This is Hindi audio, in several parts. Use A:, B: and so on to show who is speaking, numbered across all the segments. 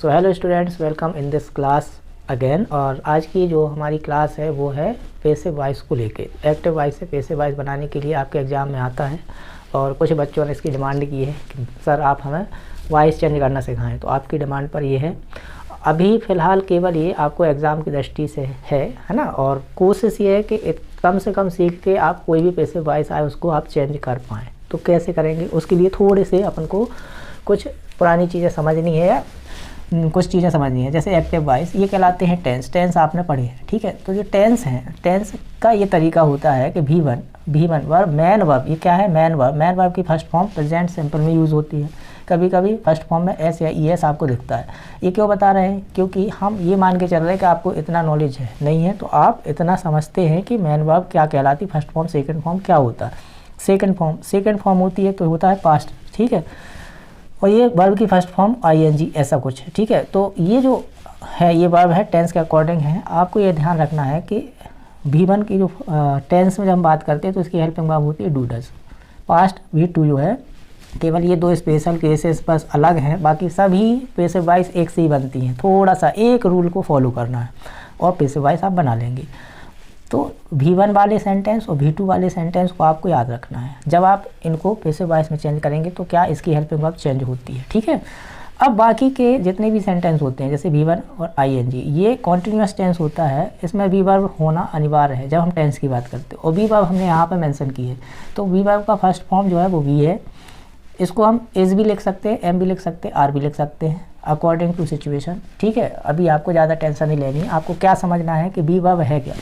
A: So hello students, welcome in this class again. और आज की जो हमारी क्लास है वो है पैसिव वॉइस को लेके। एक्टिव वॉइस से पैसिव वॉइस बनाने के लिए आपके एग्ज़ाम में आता है और कुछ बच्चों ने इसकी डिमांड की है कि सर आप हमें वॉइस चेंज करना सिखाएं। तो आपकी डिमांड पर ये है, अभी फ़िलहाल केवल ये आपको एग्ज़ाम की दृष्टि से है ना। और कोशिश ये है कि कम से कम सीख के आप कोई भी पैसिव वॉइस आए उसको आप चेंज कर पाएँ। तो कैसे करेंगे उसके लिए थोड़े से अपन को कुछ पुरानी चीज़ें समझनी है या कुछ चीज़ें समझनी है। जैसे एक्टिव वॉइस ये कहलाते हैं टेंस। टेंस आपने पढ़े हैं, ठीक है। तो जो टेंस हैं, टेंस का ये तरीका होता है कि V1 वर्ब, मैन वर्ब। ये क्या है? Man verb. मैन वर्ब की फर्स्ट फॉर्म प्रेजेंट सिंपल में यूज़ होती है। कभी कभी फर्स्ट फॉर्म में एस या ES आपको दिखता है। ये क्यों बता रहे हैं? क्योंकि हम ये मान के चल रहे हैं कि आपको इतना नॉलेज है नहीं है, तो आप इतना समझते हैं कि मैन वर्ब क्या कहलाती, फर्स्ट फॉर्म सेकेंड फॉर्म क्या होता है। सेकेंड फॉर्म होती है तो होता है पास्ट, ठीक है। और ये वर्ब की फर्स्ट फॉर्म ING ऐसा कुछ है, ठीक है। तो ये जो है ये वर्ब है टेंस के अकॉर्डिंग है। आपको ये ध्यान रखना है कि V1 की जो टेंस में जब हम बात करते हैं तो इसकी हेल्पिंग वर्ब होती है डू डज। पास्ट V2 जो है, केवल ये दो स्पेशल केसेस बस अलग हैं, बाकी सभी पैसिव वॉइस एक से ही बनती हैं। थोड़ा सा एक रूल को फॉलो करना है और पैसिव वॉइस आप बना लेंगे। तो V1 वाले सेंटेंस और V2 वाले सेंटेंस को आपको याद रखना है। जब आप इनको पैसिव वॉइस में चेंज करेंगे तो क्या इसकी हेल्पिंग वर्ब चेंज होती है, ठीक है। अब बाकी के जितने भी सेंटेंस होते हैं जैसे V1 और ING, ये कॉन्टिन्यूस टेंस होता है। इसमें वी वर्ब होना अनिवार्य है जब हम टेंस की बात करते हैं। और वी वर्ब हमने यहाँ पर मेंशन की है। तो वी वर्ब का फर्स्ट फॉर्म जो है वो V है। इसको हम इज़ भी लिख सकते हैं, एम भी लिख सकते हैं, आर भी लिख सकते हैं अकॉर्डिंग टू सिचुएशन, ठीक है। अभी आपको ज़्यादा टेंशन नहीं लेनी है। आपको क्या समझना है कि वी वर्ब है क्या।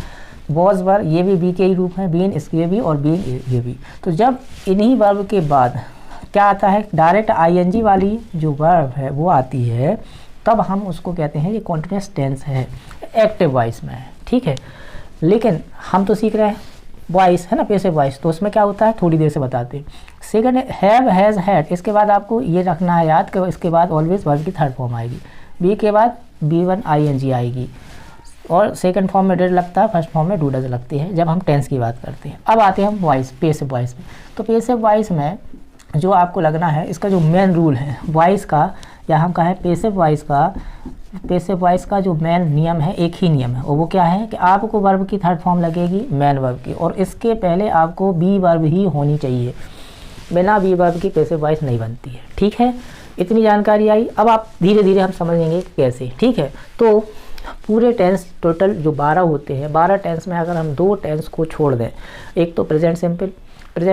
A: वॉज वर्ब ये भी बी के ही रूप हैं, बीन इसके भी और बीन ये भी। तो जब इन्हीं वर्ब के बाद क्या आता है, डायरेक्ट ING वाली जो वर्ब है वो आती है, तब हम उसको कहते हैं ये कॉन्टिन्यूस टेंस है, एक्टिव वॉइस में है, ठीक है। लेकिन हम तो सीख रहे हैं वॉइस है ना, पैसिव वॉइस। तो उसमें क्या होता है थोड़ी देर से बताते हैं। Second have, has, had. इसके बाद आपको ये रखना है याद कि इसके बाद ऑलवेज वर्ब की थर्ड फॉर्म आएगी। बी के बाद B1 ING आएगी और सेकंड फॉर्म में डिड लगता है, फर्स्ट फॉर्म में डू डज लगती है जब हम टेंस की बात करते हैं। अब आते हैं हम वॉइस, पैसिव वॉइस में। तो पैसिव वॉइस में जो आपको लगना है, इसका जो मेन रूल है वॉइस का, या हम कहें पैसिव वॉइस का जो मेन नियम है, एक ही नियम है। और वो क्या है कि आपको वर्ब की थर्ड फॉर्म लगेगी मैन वर्ब की, और इसके पहले आपको बी वर्ब ही होनी चाहिए। बिना बी वर्ब की पैसिव वॉइस नहीं बनती है, ठीक है। इतनी जानकारी आई। अब आप धीरे धीरे हम समझेंगे कैसे, ठीक है। तो पूरे टेंस टोटल जो 12 होते हैं, 12 टेंस में अगर हम 2 टेंस को छोड़ दें, एक तो प्रेजेंट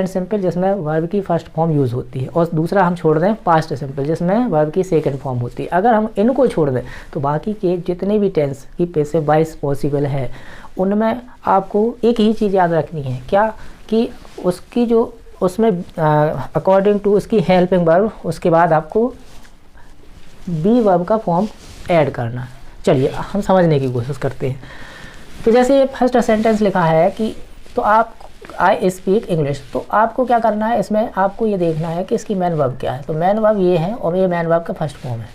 A: सिंपल जिसमें वर्ब की फर्स्ट फॉर्म यूज़ होती है, और दूसरा हम छोड़ दें पास्ट सिंपल जिसमें वर्ब की सेकंड फॉर्म होती है। अगर हम इनको छोड़ दें तो बाकी के जितने भी टेंस की पैसिव वॉइस पॉसिबल है उनमें आपको एक ही चीज़ याद रखनी है, क्या कि उसकी जो उसमें अकॉर्डिंग टू उसकी हेल्पिंग वर्ब, उसके बाद आपको बी वर्ब का फॉर्म ऐड करना है। चलिए हम समझने की कोशिश करते हैं। तो जैसे फर्स्ट सेंटेंस लिखा है कि तो आप आई स्पीक इंग्लिश, तो आपको क्या करना है, इसमें आपको ये देखना है कि इसकी मैन वर्ब क्या है। तो मैन वर्ब ये है और ये मैन वर्ब का फर्स्ट फॉर्म है,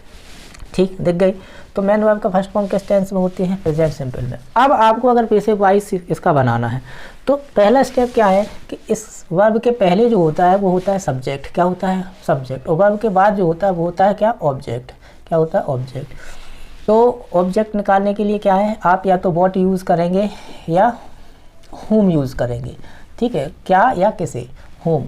A: ठीक दिख गई। तो मैन वर्ब का फर्स्ट फॉर्म किस टेंस में होती है, प्रेजेंट सिंपल में। अब आपको अगर पैसिव वॉइस इसका बनाना है तो पहला स्टेप क्या है कि इस वर्ब के पहले जो होता है वो होता है सब्जेक्ट। क्या होता है? सब्जेक्ट। और वर्ब के बाद जो होता है वो होता है क्या, ऑब्जेक्ट। क्या होता है? ऑब्जेक्ट। तो ऑब्जेक्ट निकालने के लिए क्या है, आप या तो व्हाट यूज़ करेंगे या whom यूज़ करेंगे, ठीक है। क्या या किसे, whom,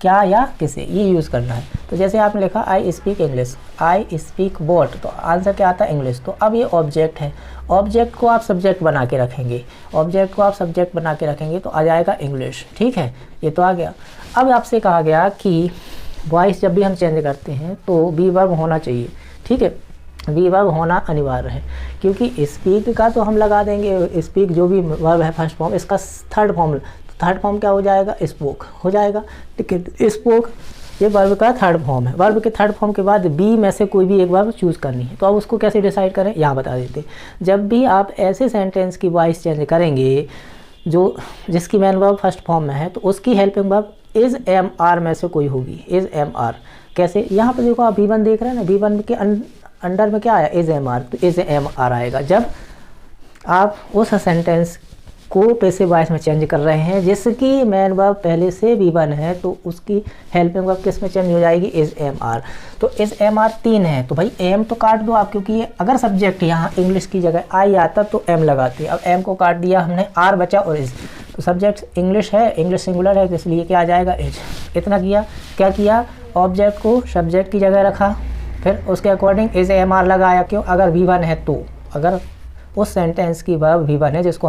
A: क्या या किसे, ये यूज़ करना है। तो जैसे आपने लिखा I speak English, I speak what, तो आंसर क्या आता है, इंग्लिश। तो अब ये ऑब्जेक्ट है, ऑब्जेक्ट को आप सब्जेक्ट बना के रखेंगे, तो आ जाएगा इंग्लिश, ठीक है। ये तो आ गया। अब आपसे कहा गया कि वॉइस जब भी हम चेंज करते हैं तो बी वर्ब होना चाहिए, ठीक है। बी वर्ब होना अनिवार्य है, क्योंकि स्पीक का तो हम लगा देंगे, स्पीक जो भी वर्ब है फर्स्ट फॉर्म, इसका थर्ड फॉर्म क्या हो जाएगा, स्पोक हो जाएगा, ठीक है। स्पोक ये वर्ब का थर्ड फॉर्म है। वर्ब के थर्ड फॉर्म के बाद बी में से कोई भी एक वर्ब चूज़ करनी है। तो अब उसको कैसे डिसाइड करें, यहाँ बता देते हैं। जब भी आप ऐसे सेंटेंस की वॉइस चेंज करेंगे जो जिसकी मैन वर्ब फर्स्ट फॉर्म में है, तो उसकी हेल्पिंग वर्ब इज़ MR में से कोई होगी, इज़ MR। कैसे, यहाँ पर देखो आप V1 देख रहे हैं ना, V1 के अंडर में क्या आया, इज़ MR, तो इज़ MR आएगा जब आप उस सेंटेंस को पैसिव वॉइस में चेंज कर रहे हैं, जिसकी मेन वर्ब पहले से V1 है तो उसकी हेल्पिंग वर्ब किस में चेंज हो जाएगी, इज एम आर। तो इज एम आर 3 है तो भाई एम तो काट दो आप, क्योंकि ये अगर सब्जेक्ट यहाँ इंग्लिश की जगह आई आता तो एम लगाते। अब एम को काट दिया हमने, आर बचा और इज। तो सब्जेक्ट इंग्लिश है, इंग्लिश सिंगुलर है, तो इसलिए क्या आ जाएगा, इज। इतना किया, क्या किया, ऑब्जेक्ट को सब्जेक्ट की जगह रखा, फिर उसके अकॉर्डिंग इज एम आर लगाया। क्यों, अगर V1 है तो, अगर उस सेंटेंस की वर्ब V1 है जिसकी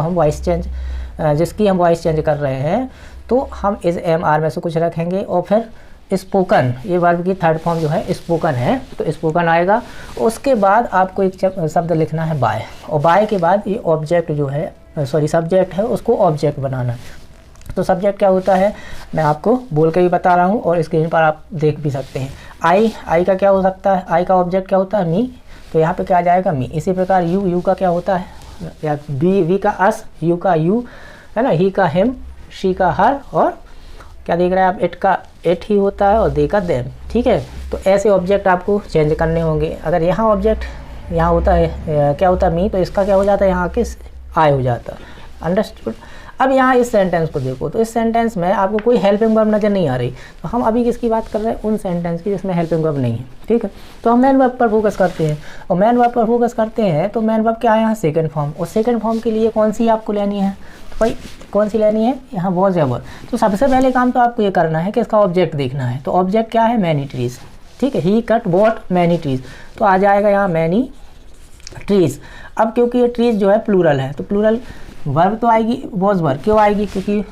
A: हम वॉइस चेंज कर रहे हैं, तो हम इज एम आर में से कुछ रखेंगे। और फिर स्पोकन, ये वर्ब की थर्ड फॉर्म जो है स्पोकन है, तो स्पोकन आएगा। उसके बाद आपको एक शब्द लिखना है बाय, और बाय के बाद ये ऑब्जेक्ट जो है, सब्जेक्ट है, उसको ऑब्जेक्ट बनाना है। तो सब्जेक्ट क्या होता है मैं आपको बोल के भी बता रहा हूँ और स्क्रीन पर आप देख भी सकते हैं। आई का क्या हो सकता है, आई का ऑब्जेक्ट क्या होता है, मी, तो यहाँ पे क्या आ जाएगा, मी। इसी प्रकार यू का क्या होता है, या वी का अस, यू का यू है ना, ही का हिम, शी का हर, और क्या देख रहे हैं आप, इट का इट ही होता है, और दे का देम। ठीक है, तो ऐसे ऑब्जेक्ट आपको चेंज करने होंगे। अगर यहाँ ऑब्जेक्ट यहाँ होता है क्या होता है, मी, तो इसका क्या हो जाता है, यहाँ के आई हो जाता है। अंडरस्टूड। अब यहाँ इस सेंटेंस को देखो, तो इस सेंटेंस में आपको कोई हेल्पिंग वर्ब नज़र नहीं आ रही। तो हम अभी किसकी बात कर रहे हैं, उन सेंटेंस की जिसमें हेल्पिंग वर्ब नहीं है। ठीक है, तो हम मेन वर्ब पर फोकस करते हैं, और मेन वर्ब पर फोकस करते हैं तो मेन वर्ब क्या है यहाँ, सेकंड फॉर्म। और सेकंड फॉर्म के लिए कौन सी आपको लेनी है, तो भाई कौन सी लेनी है, यहाँ वॉज एवर। तो सबसे पहले काम तो आपको ये करना है कि इसका ऑब्जेक्ट देखना है। तो ऑब्जेक्ट क्या है, मैनी ट्रीज। ठीक है, ही कट बॉट मैनी ट्रीज, तो आ जाएगा यहाँ मैनी ट्रीज। अब क्योंकि ये ट्रीज जो है प्लूरल है, तो प्लूरल वर्ब तो आएगी वॉज वर्ब। क्यों आएगी, क्योंकि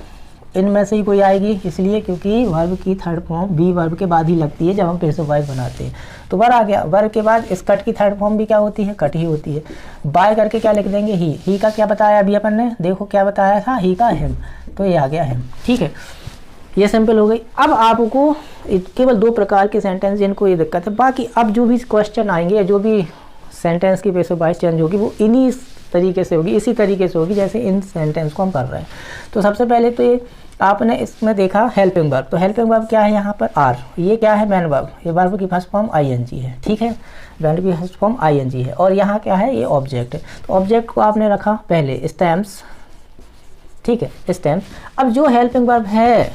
A: इनमें से ही कोई आएगी, इसलिए क्योंकि वर्ब की थर्ड फॉर्म बी वर्ब के बाद ही लगती है जब हम पैसिव वॉइस बनाते हैं। तो वर्ब आ गया, वर्ब के बाद इस कट की थर्ड फॉर्म भी क्या होती है, कट ही होती है। बाय करके क्या लिख देंगे, ही का क्या बताया अभी अपन ने, देखो क्या बताया था, ही का हिम, तो ये आ गया हिम। ठीक है, ये सिंपल हो गई। अब आपको केवल 2 प्रकार के सेंटेंस जिनको ये दिक्कत है, बाकी अब जो भी क्वेश्चन आएंगे, जो भी सेंटेंस की पैसिव वॉइस चेंज होगी वो इन्हीं तरीके से होगी, इसी तरीके से होगी जैसे इन सेंटेंस को हम कर रहे हैं। तो सबसे पहले तो ये आपने इसमें देखा हेल्पिंग वर्ब। तो हेल्पिंग वर्ब क्या है यहाँ पर, आर। ये क्या है, मैन वर्ब। ये वर्ब की फर्स्ट फॉर्म आईएनजी है। ठीक है, वर्ब की फर्स्ट फॉर्म आईएनजी है। और यहाँ क्या है, ये ऑब्जेक्ट है। तो ऑब्जेक्ट को आपने रखा पहले स्टैम्प्स। ठीक है, स्टैम्प्स। अब जो हेल्पिंग वर्ब है,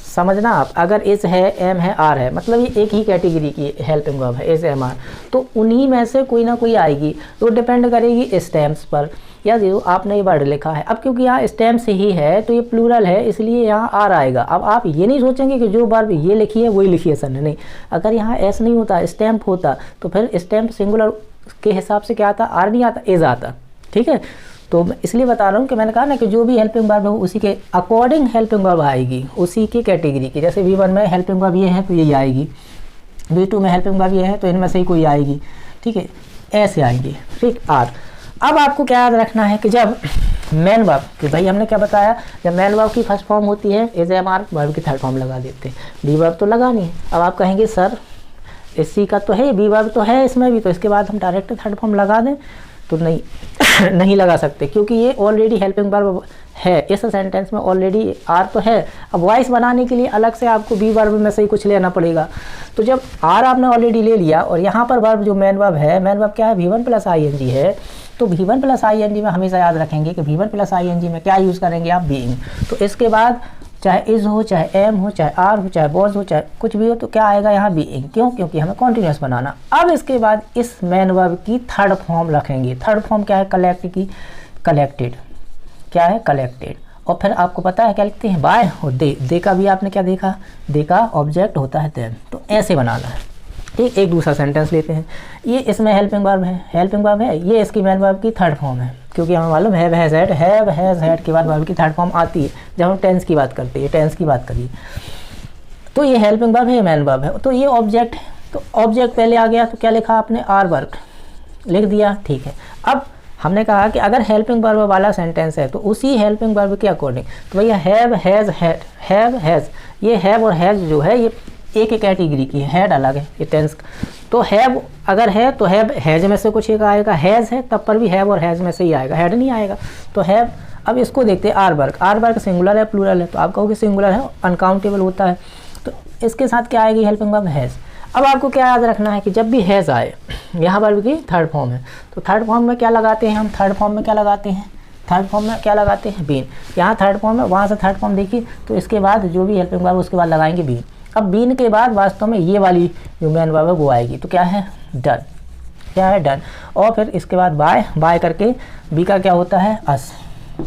A: समझना आप, अगर इस है, एम है, आर है, मतलब ये एक ही कैटेगरी की हेल्पिंग वर्ब है, इस एम आर, तो उन्हीं में से कोई ना कोई आएगी। तो डिपेंड करेगी स्टैम्प्स पर, या जो आपने ये वर्ड लिखा है। अब क्योंकि यहाँ स्टैम्प्स ही है तो ये प्लूरल है, इसलिए यहाँ आर आएगा। अब आप ये नहीं सोचेंगे कि जो वर्ब ये लिखी है वही लिखी है सर ने, नहीं। अगर यहाँ एस नहीं होता, स्टैम्प होता, तो फिर स्टैम्प सिंगुलर के हिसाब से क्या आता, आर नहीं आता, इज आता। ठीक है, तो मैं इसलिए बता रहा हूँ कि मैंने कहा ना कि जो भी हेल्पिंग वर्ब हो उसी के अकॉर्डिंग हेल्पिंग वर्ब आएगी, उसी की कैटेगरी की। जैसे V1 में हेल्पिंग वर्ब ये है तो यही आएगी, V2 में हेल्पिंग वर्ब ये है तो इनमें से ही कोई आएगी। ठीक है, ऐसे आएंगी। ठीक, आर। अब आपको क्या याद रखना है कि जब मेन वर्ब, कि भाई हमने क्या बताया, जब मेन वर्ब की फर्स्ट फॉर्म होती है इज एम आर, वर्ब की थर्ड फॉर्म लगा देते हैं। बी वर्ब तो लगानी है। अब आप कहेंगे सर इसी का तो है, बी वर्ब तो है इसमें भी, तो इसके बाद हम डायरेक्ट थर्ड फॉर्म लगा दें, तो नहीं नहीं लगा सकते, क्योंकि ये ऑलरेडी हेल्पिंग वर्ब है। इस सेंटेंस में ऑलरेडी आर तो है। अब वॉइस बनाने के लिए अलग से आपको बी वर्ब में से ही कुछ लेना पड़ेगा। तो जब आर आपने ऑलरेडी ले लिया और यहाँ पर वर्ब जो मेन वर्ब है, मेन वर्ब क्या है, V1 + ING है, तो V1 + ING में हमेशा याद रखेंगे कि V1 + ING में क्या यूज़ करेंगे आप, बीइंग। तो इसके बाद चाहे इज हो, चाहे एम हो, चाहे आर हो, चाहे वॉज हो, चाहे कुछ भी हो, तो क्या आएगा यहाँ, बीइंग। क्यों, क्योंकि हमें कॉन्टिन्यूस बनाना। अब इसके बाद इस मेन वर्ब की थर्ड फॉर्म रखेंगे। थर्ड फॉर्म क्या है, कलेक्ट की, कलेक्टेड। क्या है, कलेक्टेड। और फिर आपको पता है क्या लिखते हैं, बाय और दे का भी आपने क्या देखा, दे का ऑब्जेक्ट होता है देम। तो ऐसे बनाना है। ठीक, एक दूसरा सेंटेंस लेते हैं। ये इसमें हेल्पिंग वर्ब है, हेल्पिंग वर्ब है, ये इसकी मेन वर्ब की थर्ड फॉर्म है, क्योंकि हमें मालूम है हैव हैज़ हैड के बाद वर्ब की थर्ड फॉर्म आती है जब हम टेंस की बात करते हैं। टेंस की बात करिए तो ये हेल्पिंग वर्ब है, मेन वर्ब है, तो ये ऑब्जेक्ट है। तो ऑब्जेक्ट पहले आ गया, तो क्या लिखा आपने, आर वर्ब लिख दिया। ठीक है, अब हमने कहा कि अगर हेल्पिंग वर्ब वाला सेंटेंस है तो उसी हेल्पिंग वर्ब के अकॉर्डिंग, तो भैया have has had, have has, ये हैव और हैज़ जो है ये एक ही कैटेगरी की है, हैड अलग है, ये टेंस। तो हैव अगर है तो हैव हैज़ में से कुछ एक आएगा, हैज़ है तब पर भी हैव और हैज़ में से ही आएगा, हैड नहीं आएगा। तो हैव। अब इसको देखते हैं आर वर्ग। आर वर्ग सिंगुलर है, प्लूरल है, तो आप कहोगे सिंगुलर है, अनकाउंटेबल होता है, तो इसके साथ क्या आएगी, हेल्पिंग वर्ब हैज़। अब आपको क्या याद रखना है कि जब भी हैज़ आए, यहाँ वर्ब की थर्ड फॉर्म है, तो थर्ड फॉर्म में क्या लगाते हैं हम, थर्ड फॉर्म में क्या लगाते हैं, थर्ड फॉर्म में क्या लगाते हैं, बीन। यहाँ थर्ड फॉर्म है, वहाँ से थर्ड फॉर्म देखिए, तो इसके बाद जो भी हेल्पिंग वर्ब उसके बाद लगाएंगे बीन। अब बीन के बाद वास्तव में ये वाली जो मेन वर्ब है वो आएगी, तो क्या है, डन। क्या है, डन। और फिर इसके बाद बाय, बाय करके बी का क्या होता है, अस।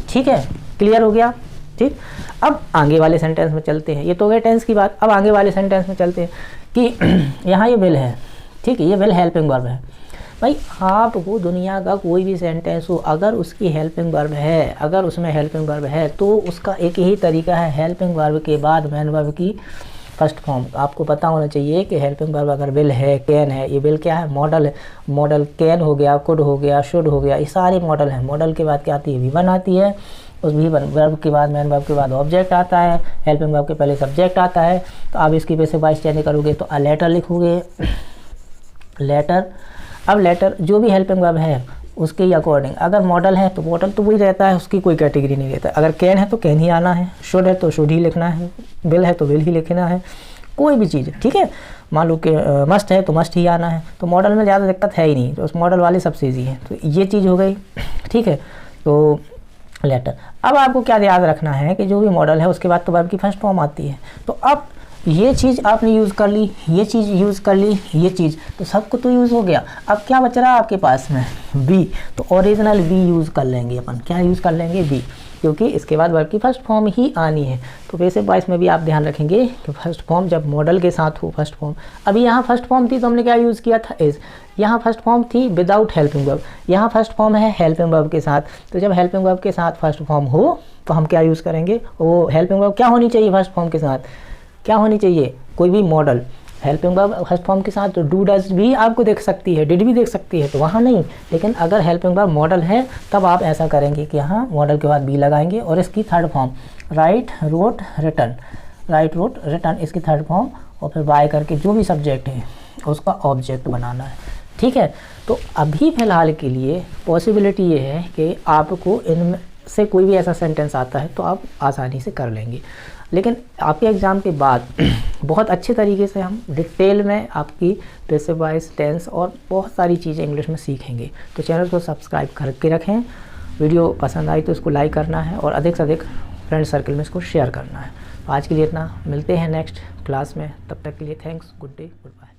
A: ठीक है, क्लियर हो गया। ठीक, अब आगे वाले सेंटेंस में चलते हैं। ये तो हो गया टेंस की बात। अब आगे वाले सेंटेंस में चलते हैं कि यहाँ ये विल है, ठीक है, ये विल हेल्पिंग वर्ब है। भाई आपको दुनिया का कोई भी सेंटेंस हो, अगर उसकी हेल्पिंग वर्ब है, अगर उसमें हेल्पिंग वर्ब है, तो उसका एक ही तरीका है, हेल्पिंग वर्ब के बाद मेन वर्ब की फर्स्ट फॉर्म। आपको पता होना चाहिए कि हेल्पिंग वर्ब अगर विल है, कैन है, ये विल क्या है, मॉडल है। मॉडल कैन हो गया, कुड हो गया, शुड हो गया, ये सारे मॉडल हैं। मॉडल के बाद क्या आती है, V1 आती है। उस V1 वर्ब के बाद मेन वर्ब के बाद ऑब्जेक्ट आता है, हेल्पिंग वर्ब के पहले सब्जेक्ट आता है। तो आप इसकी पैसिव वॉइस चेंज करोगे तो अ लेटर लिखोगे, लेटर। अब लेटर जो भी हेल्पिंग वर्ब है उसके ही अकॉर्डिंग, अगर मॉडल है तो मॉडल तो वही रहता है, उसकी कोई कैटेगरी नहीं रहता। अगर कैन है तो कैन ही आना है, शुड है तो शुड ही लिखना है, विल है तो विल ही लिखना है, कोई भी चीज़, ठीक है। मान लो कि मस्ट है तो मस्ट ही आना है। तो मॉडल में ज़्यादा दिक्कत है ही नहीं, तो उस मॉडल वाले सबसे ईजी है। तो ये चीज़ हो गई, ठीक है। तो लेटर। अब आपको क्या याद रखना है कि जो भी मॉडल है उसके बाद तो वर्ब की फर्स्ट फॉर्म आती है। तो अब ये चीज़ आपने यूज़ कर ली, ये चीज़ यूज़ कर ली, ये चीज़, तो सबको तो यूज़ हो गया। अब क्या बच रहा है आपके पास में, बी। तो ओरिजिनल बी यूज़ कर लेंगे अपन। क्या यूज़ कर लेंगे, बी, क्योंकि इसके बाद वर्ब की फर्स्ट फॉर्म ही आनी है। तो पैसिव वॉइस में भी आप ध्यान रखेंगे कि फर्स्ट फॉर्म जब मॉडल के साथ हो फर्स्ट फॉर्म। अभी यहाँ फर्स्ट फॉर्म थी तो हमने क्या यूज़ किया था, इज़। यहाँ फर्स्ट फॉर्म थी विदाउट हेल्पिंग वर्ब, यहाँ फर्स्ट फॉर्म है हेल्पिंग वर्ब के साथ। तो जब हेल्पिंग वर्ब के साथ फर्स्ट फॉर्म हो तो हम क्या यूज़ करेंगे, वो हेल्पिंग वर्ब क्या होनी चाहिए फर्स्ट फॉर्म के साथ, क्या होनी चाहिए, कोई भी model. Helping verb first form के साथ तो डू डज भी आपको देख सकती है, डिड भी देख सकती है, तो वहाँ नहीं। लेकिन अगर हेल्पिंग वर्ब मॉडल है तब आप ऐसा करेंगे कि यहाँ मॉडल के बाद बी लगाएंगे और इसकी third form write, wrote, written, write, wrote, written, इसकी थर्ड फॉर्म, और फिर बाय करके जो भी सब्जेक्ट है उसका ऑब्जेक्ट बनाना है, ठीक है। तो अभी फ़िलहाल के लिए पॉसिबिलिटी ये है कि आपको इनमें से कोई भी ऐसा सेंटेंस आता है तो आप आसानी से कर लेंगे। लेकिन आपके एग्ज़ाम के बाद बहुत अच्छे तरीके से हम डिटेल में आपकी पैसिव वॉइस, टेंस और बहुत सारी चीज़ें इंग्लिश में सीखेंगे। तो चैनल को सब्सक्राइब करके रखें। वीडियो पसंद आई तो इसको लाइक करना है और अधिक से अधिक फ्रेंड सर्कल में इसको शेयर करना है। आज के लिए इतना, मिलते हैं नेक्स्ट क्लास में। तब तक के लिए thanks, good day, good bye.